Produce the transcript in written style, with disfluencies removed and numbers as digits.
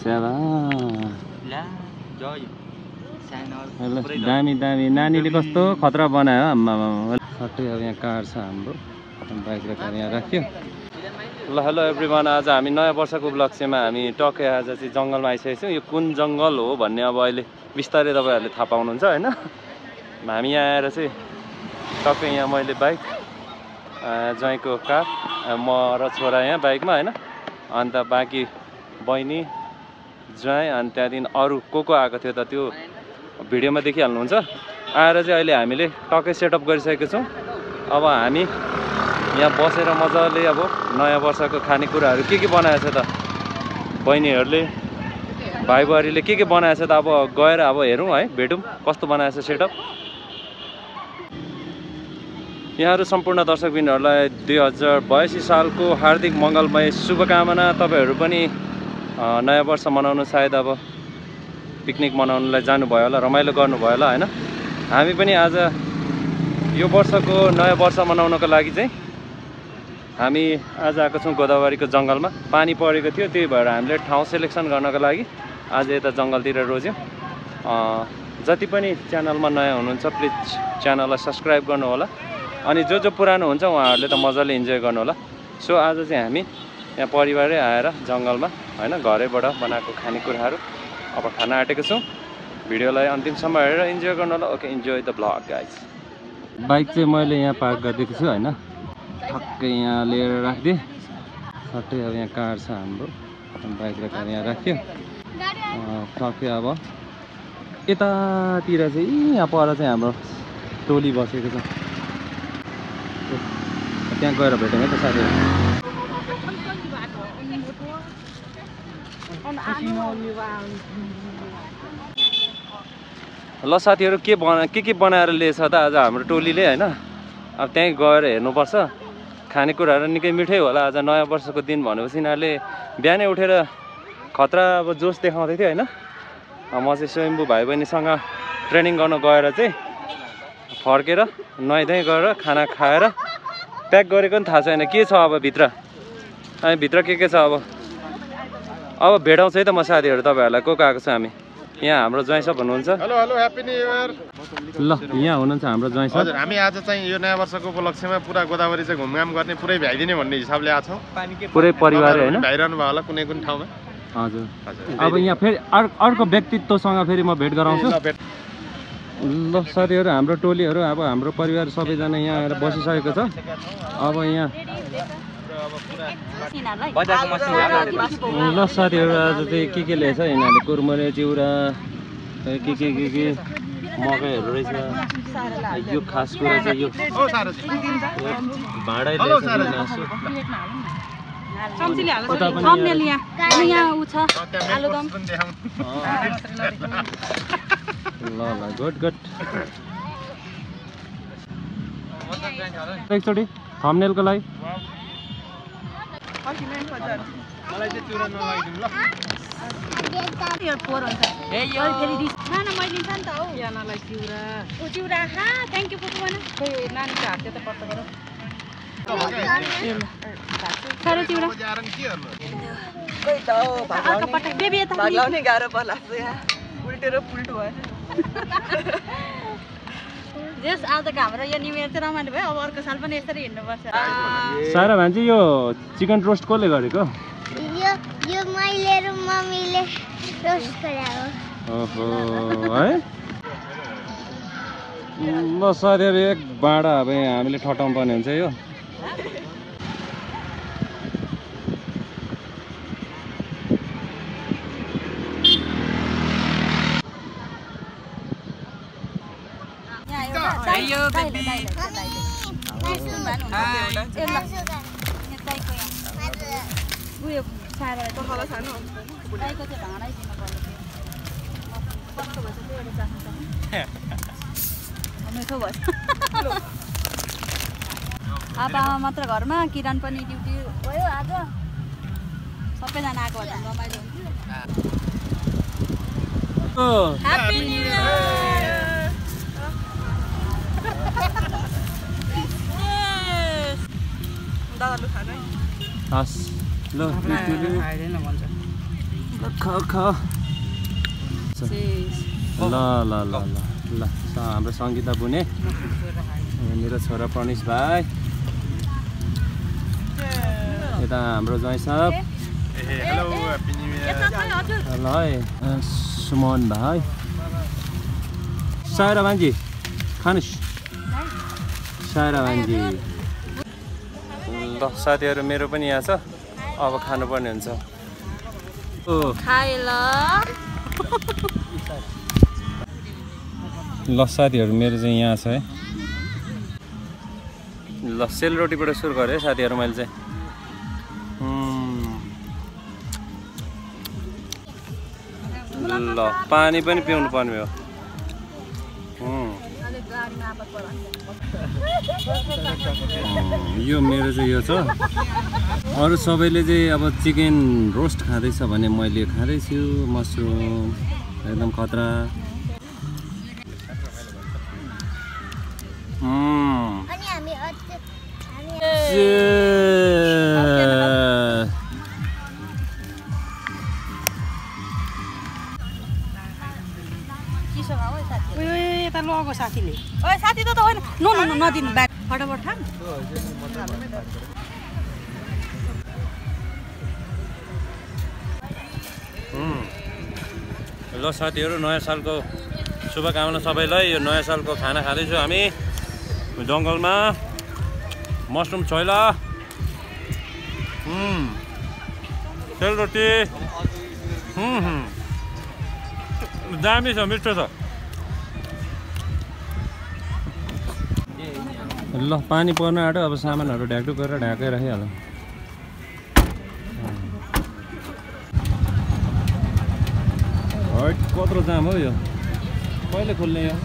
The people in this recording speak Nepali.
सेवा दामी दामी नानीले कस्तो खतरा बनायो आम्मा सट्टै अब यहाँ कार छ हाम्रो बाइक र कार यहाँ राख्यो ल हेलो एभ्रिवान आज हामी नयाँ वर्षको उपलक्ष्यमा हामी टक्कै आज चाहिँ जङ्गलमा आइसकेको छौँ यो कुन जङ्गल हो भन्ने अब अहिले बिस्तारै तपाईँहरूले थाहा पाउनुहुन्छ होइन हामी यहाँ आएर चाहिँ टक्कै यहाँ मैले बाइक ज्वाइँको कार म र छोरा यहाँ बाइकमा होइन अन्त बाँकी बहिनी ज्वाइँ अनि त्यहाँदेखि अरू को आएको थियो त त्यो भिडियोमा देखिहाल्नुहुन्छ आएर चाहिँ अहिले हामीले टक्कै सेटअप गरिसकेको छौँ अब हामी यहाँ बसेर मजाले अब नयाँ वर्षको खानेकुराहरू के बनाएछ त बहिनीहरूले भाइ बुहारीले के बनाएछ त अब गएर अब हेरौँ है भेटौँ कस्तो बनाएछ सेटअप यहाँहरू सम्पूर्ण दर्शकबिनहरूलाई 2082 सालको हार्दिक मङ्गलमय शुभकामना तपाईहरू पनि नयाँ वर्ष मनाउनु सायद अब पिकनिक मनाउनुलाई जानुभयो होला रमाइलो गर्नुभयो होला होइन हामी पनि आज यो वर्षको नयाँ वर्ष मनाउनको लागि चाहिँ हामी आज आएको छौँ गोदावरीको जङ्गलमा पानी परेको थियो त्यही भएर हामीले ठाउँ सेलेक्सन गर्नको लागि आज यता जङ्गलतिर रोज्यौँ जति पनि च्यानलमा नयाँ हुनुहुन्छ प्लिज च्यानललाई सब्सक्राइब गर्नु होला अनि जो पुरानो हुन्छ उहाँहरूले त मजाले इन्जोय गर्नु होला सो आज चाहिँ हामी यहाँ परिवारै आएर जङ्गलमा होइन घरैबाट बनाएको खानेकुराहरू अब खान आँटेको छौँ भिडियोलाई अन्तिमसम्म हेरेर इन्जोय गर्नु होला okay enjoy the blog guys bike चाहिँ मैले यहाँ पार्क गरिदिएको छु होइन ठक्कै यहाँ लिएर राखिदिएँ सट्टै अब यहाँ कार छ हाम्रो बाइक र कार यहाँ राख्यो ठक्कै अब यतातिर चाहिँ यहाँ पर चाहिँ हाम्रो टोली बसेको छ त्यहाँ गएर भेटौँ है त साथीहरू ल साथीहरू के बनाएर ल्याएछ त आज हाम्रो टोलीले होइन अब त्यहीँ गएर हेर्नुपर्छ खानेकुराहरू निकै मिठै होला आज नयाँ वर्षको दिन भनेपछि यिनीहरूले बिहानै उठेर खतरा अब जोस देखाउँदै थियो होइन म चाहिँ स्वयम्भू भाइ बहिनीसँग ट्रेनिङ गर्न गएर चाहिँ फर्केर नुहाइधुवाइ गरेर खाना खाएर प्याक गरेको पनि थाहा छैन के छ अब भित्र अनि भित्र के छ अब भेटाउँछ है त म साथीहरू तपाईँहरूलाई को आएको छ हामी यहाँ हाम्रो ज्वाइँ सब हुनुहुन्छ hello hello happy new year ल यहाँ हुनुहुन्छ हाम्रो ज्वाइँ सब हजुर हामी आज चाहिँ यो नयाँ वर्षको उपलक्ष्यमा पुरा गोदावरी चाहिँ घुमघाम गर्ने पुरै भ्याइदिने भन्ने हिसाबले आएको छौँ पुरै परिवार होइन भ्याइरहनु भयो होला कुनै कुनै ठाउँमा हजुर अब यहाँ फेरि अर्को व्यक्तित्वसँग फेरि म भेट गराउँछु ल साथीहरू हाम्रो टोलीहरू अब हाम्रो परिवार सबैजना यहाँ आएर बसिसकेको छ अब यहाँ ल साथीहरू आज चाहिँ के ल्याएछ यिनीहरूले कुरमुरे चिउरा के मकैहरू रहेछ यो खास कुरा चाहिँ यो भाँडै ल गुड एकचोटि थम्बनेलको लागि मलाई चाहिँ चुरा नलागिदिनु ल आजको हाम्रो यो न्यू इयर चाहिँ रमाइलो भयो अब अर्को साल पनि यसरी हिँड्नुपर्छ सारा भान्जी यो चिकन रोस्ट कसले गरेको यो मैले र मम्मीले रोस्ट गरायो ओहो है ल साथीहरू एक भाँडा अब हामीले ठटाउनु पर्ने हुन्छ यो आमा मात्र घरमा किरण पनि ड्युटी गयो आज सबैजना आएको भएर रमाइलो हुन्थ्यो ह्याप्पी न्यू इयर दादालु खानु है हस् ल ल ल ल ल ल हाम्रो सङ्गीता बुने मेरो छोरा प्रनिश भाइ यता हाम्रो ज्वाइँ साहब हेलो ह्याप्पी न्यू इयर ल है सुमन भाइ सायरा भान्जी खानुस् सायरा भान्जी ल साथीहरू मेरो पनि यहाँ छ अब खानुपर्ने हुन्छ ल साथीहरू मेरो चाहिँ यहाँ छ है ल सेलरोटीबाट सुरु गरेँ साथीहरू मैले चाहिँ ल पानी पनि पिउनु पर्ने हो यो मेरो चाहिँ यो छ अरू सबैले चाहिँ अब चिकन रोस्ट खाँदैछ भने मैले खाँदैछु मसरुम एकदम खतरा अनि हामी यता लगो साथीले ओए साथी त होइन नो नो नो नदिनु ब्याग फटाफट खाम ल साथीहरू नयाँ सालको शुभकामना सबैलाई यो नयाँ सालको खाना खाँदैछु हामी जङ्गलमा मसरुम छोइला सेलरोटी दामी छ मिठो छ ल पानी पर्न आँट्यो अब सामानहरू ढ्याकढुक गरेर ढाकै राखिहाल्नु कत्रो जाम हो यो कहिले खोल्ने यो